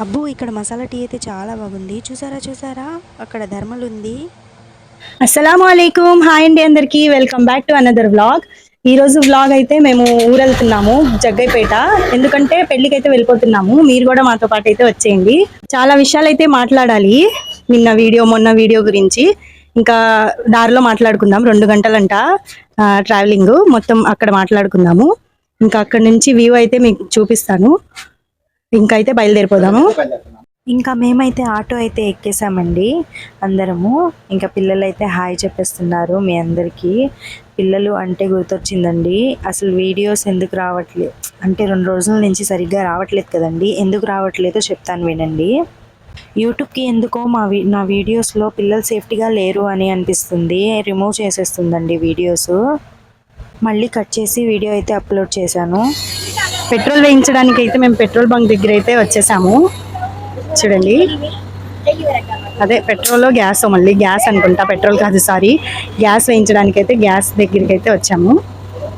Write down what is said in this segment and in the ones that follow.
అబ్బో! ఇక్కడ మసాలా టీ అయితే చాలా బాగుంది. చూసారా? అక్కడ థర్మల్ ఉంది. అస్సలాముఅలైకుం. హాయ్ అండి అందరికీ. Welcome back to another vlog. ఈ రోజు వ్లాగ్ అయితే మేము ఊరెళ్తున్నాము జగ్గైపేట. ఎందుకంటే పెళ్ళికైతే వెళ్ళిపోతున్నాము. మీరు కూడా మాతో పాటు అయితే వచ్చేయండి. చాలా విషయాలు అయితే మాట్లాడాలి. మొన్న వీడియో గురించి ఇంకా దారిలో మాట్లాడుకుందాం. 2 గంటలంట ట్రావెలింగ్. మొత్తం అక్కడ మాట్లాడుకుందాము. ఇంకా అక్కడ నుంచి వ్యూ అయితే మీకు చూపిస్తాను. ఇంకా అయితే బయలుదేరిపోదాము. ఇంకా మేమైతే ఆటో అయితే ఎక్కేసామండి అందరము. ఇంకా పిల్లలు అయితే హాయ్ చెప్పేస్తున్నారు మీ అందరికీ. పిల్లలు అంటే గుర్తొచ్చిందండి. అసలు వీడియోస్ ఎందుకు రావట్లేదు అంటే 2 రోజుల నుంచి సరిగ్గా రావట్లేదు కదండి. ఎందుకు రావట్లేదో చెప్తాను వినండి. యూట్యూబ్కి ఎందుకో నా వీడియోస్లో పిల్లలు సేఫ్టీగా లేరు అని అనిపిస్తుంది. రిమూవ్ చేసేస్తుందండి వీడియోస్. మళ్ళీ కట్ చేసి వీడియో అయితే అప్లోడ్ చేశాను. పెట్రోల్ వేయించడానికి అయితే మేము పెట్రోల్ బంక్ దగ్గర అయితే వచ్చేసాము. చూడండి, అదే పెట్రోల్ గ్యాస్, మళ్ళీ గ్యాస్ అనుకుంటా, పెట్రోల్ కాదు సారీ, గ్యాస్ వేయించడానికి అయితే గ్యాస్ దగ్గరికి అయితే వచ్చాము.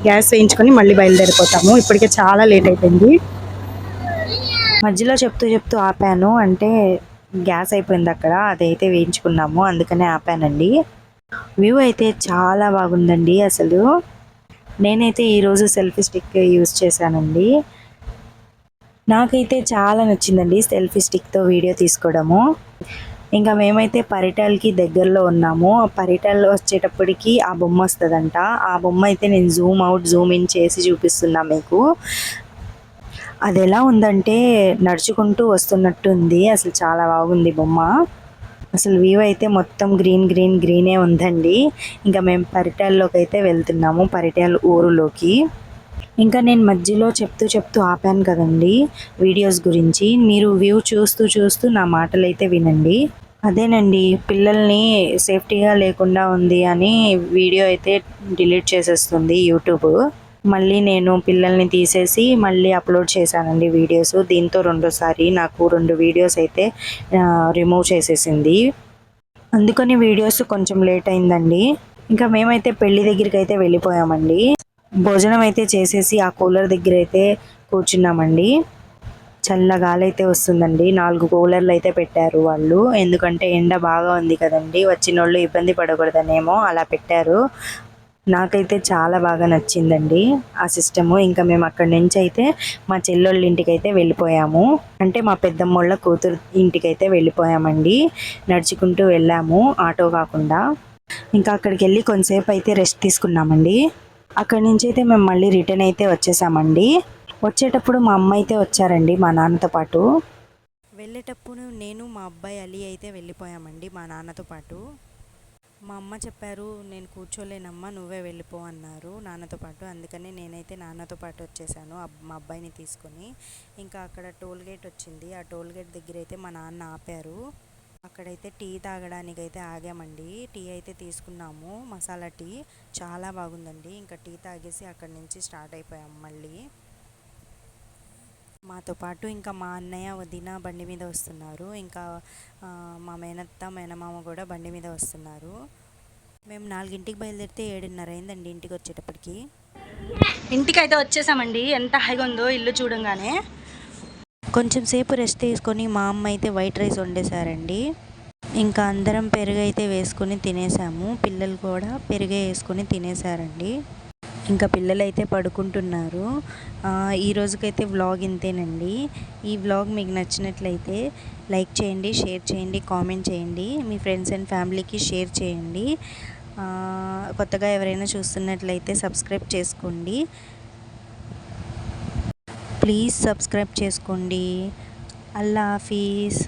గ్యాస్ వేయించుకొని మళ్ళీ బయలుదేరిపోతాము. ఇప్పటికే చాలా లేట్ అయిపోయింది. మధ్యలో చెప్తూ ఆపాను, అంటే గ్యాస్ అయిపోయింది అక్కడ, అదైతే వేయించుకున్నాము, అందుకనే ఆపానండి. వ్యూ అయితే చాలా బాగుందండి. అసలు నేనైతే ఈరోజు సెల్ఫీ స్టిక్ యూజ్ చేశానండి. నాకైతే చాలా నచ్చిందండి సెల్ఫీ స్టిక్తో వీడియో తీసుకోవడము. ఇంకా మేమైతే పరిటాలకి దగ్గరలో ఉన్నాము. పరిటాలు వచ్చేటప్పటికి ఆ బొమ్మ వస్తుందంట. ఆ బొమ్మ అయితే నేను జూమ్ అవుట్ జూమ్ ఇన్ చేసి చూపిస్తున్నా మీకు. అది ఎలా ఉందంటే నడుచుకుంటూ వస్తున్నట్టు ఉంది. అసలు చాలా బాగుంది బొమ్మ. అసలు వ్యూ అయితే మొత్తం గ్రీనే ఉందండి. ఇంకా మేము పరిటాల్లోకి అయితే వెళ్తున్నాము, పరిటాల ఊరులోకి. ఇంకా నేను మధ్యలో చెప్తూ ఆపాను కదండి వీడియోస్ గురించి. మీరు వ్యూ చూస్తూ నా మాటలు అయితే వినండి. అదేనండి, పిల్లల్ని సేఫ్టీగా లేకుండా ఉంది అని వీడియో అయితే డిలీట్ చేసేస్తుంది యూట్యూబ్. మళ్ళీ నేను పిల్లల్ని తీసేసి మళ్ళీ అప్లోడ్ చేశానండి వీడియోస్. దీంతో రెండోసారి నాకు 2 వీడియోస్ అయితే రిమూవ్ చేసేసింది. అందుకని వీడియోస్ కొంచెం లేట్ అయిందండి. ఇంకా మేమైతే పెళ్లి దగ్గరికి అయితే వెళ్ళిపోయామండి. భోజనం అయితే చేసేసి ఆ కూలర్ దగ్గర అయితే కూర్చున్నామండి. చల్లగాలి అయితే వస్తుందండి. 4 కూలర్లు అయితే పెట్టారు వాళ్ళు. ఎందుకంటే ఎండ బాగా ఉంది కదండి, వచ్చిన వాళ్ళు ఇబ్బంది పడకూడదనేమో అలా పెట్టారు. నాకైతే చాలా బాగా నచ్చిందండి ఆ సిస్టము. ఇంకా మేము అక్కడి నుంచి అయితే మా చెల్లెళ్ళ ఇంటికి అయితే వెళ్ళిపోయాము. అంటే మా పెద్దమ్మోళ్ళ కూతురు ఇంటికి అయితే వెళ్ళిపోయామండి. నడుచుకుంటూ వెళ్ళాము, ఆటో కాకుండా. ఇంకా అక్కడికి వెళ్ళి కొంతసేపు అయితే రెస్ట్ తీసుకున్నామండి. అక్కడి నుంచి అయితే మేము మళ్ళీ రిటర్న్ అయితే వచ్చేసామండి. వచ్చేటప్పుడు మా అమ్మ అయితే వచ్చారండి మా నాన్నతో పాటు. వెళ్ళేటప్పుడు నేను మా అబ్బాయి అలీ అయితే వెళ్ళిపోయామండి మా నాన్నతో పాటు. మా అమ్మ చెప్పారు, నేను కూర్చోలేనమ్మా నువ్వే వెళ్ళిపో అన్నారు నాన్నతో పాటు. అందుకని నేనైతే నాన్నతో పాటు వచ్చేసాను మా అబ్బాయిని తీసుకొని. ఇంకా అక్కడ టోల్ గేట్ వచ్చింది. ఆ టోల్ గేట్ దగ్గర అయితే మా నాన్న ఆపారు. అక్కడైతే టీ తాగడానికి అయితే ఆగామండి. టీ అయితే తీసుకున్నాము, మసాలా టీ చాలా బాగుందండి. ఇంకా టీ తాగేసి అక్కడి నుంచి స్టార్ట్ అయిపోయాము మళ్ళీ. మాతో పాటు ఇంకా మా అన్నయ్య వదిన బండి మీద వస్తున్నారు. ఇంకా మా మేనత్త మేనమామ కూడా బండి మీద వస్తున్నారు. మేము 4ంటికి బయలుదేరితే 7:30 అయిందండి ఇంటికి వచ్చేటప్పటికి. ఇంటికైతే వచ్చేసామండి. ఎంత హాయిగా ఉందో ఇల్లు చూడంగానే. కొంచెం సేపు రెస్ట్ తీసుకొని మా అమ్మ అయితే వైట్ రైస్ వండేశారండి. ఇంకా అందరం పెరుగు అయితే వేసుకొని తినేసాము. పిల్లలు కూడా పెరుగే వేసుకొని తినేసారండి. ఇంకా పిల్లలు అయితే పడుకుంటున్నారు. ఈ రోజుకైతే వ్లాగ్ ఇంతేనండి. ఈ వ్లాగ్ మీకు నచ్చినట్లయితే లైక్ చేయండి, షేర్ చేయండి, కామెంట్ చేయండి, మీ ఫ్రెండ్స్ అండ్ ఫ్యామిలీకి షేర్ చేయండి. కొత్తగా ఎవరైనా చూస్తున్నట్లయితే సబ్స్క్రైబ్ చేసుకోండి. ప్లీజ్ సబ్స్క్రైబ్ చేసుకోండి. అల్లా హాఫీజ్.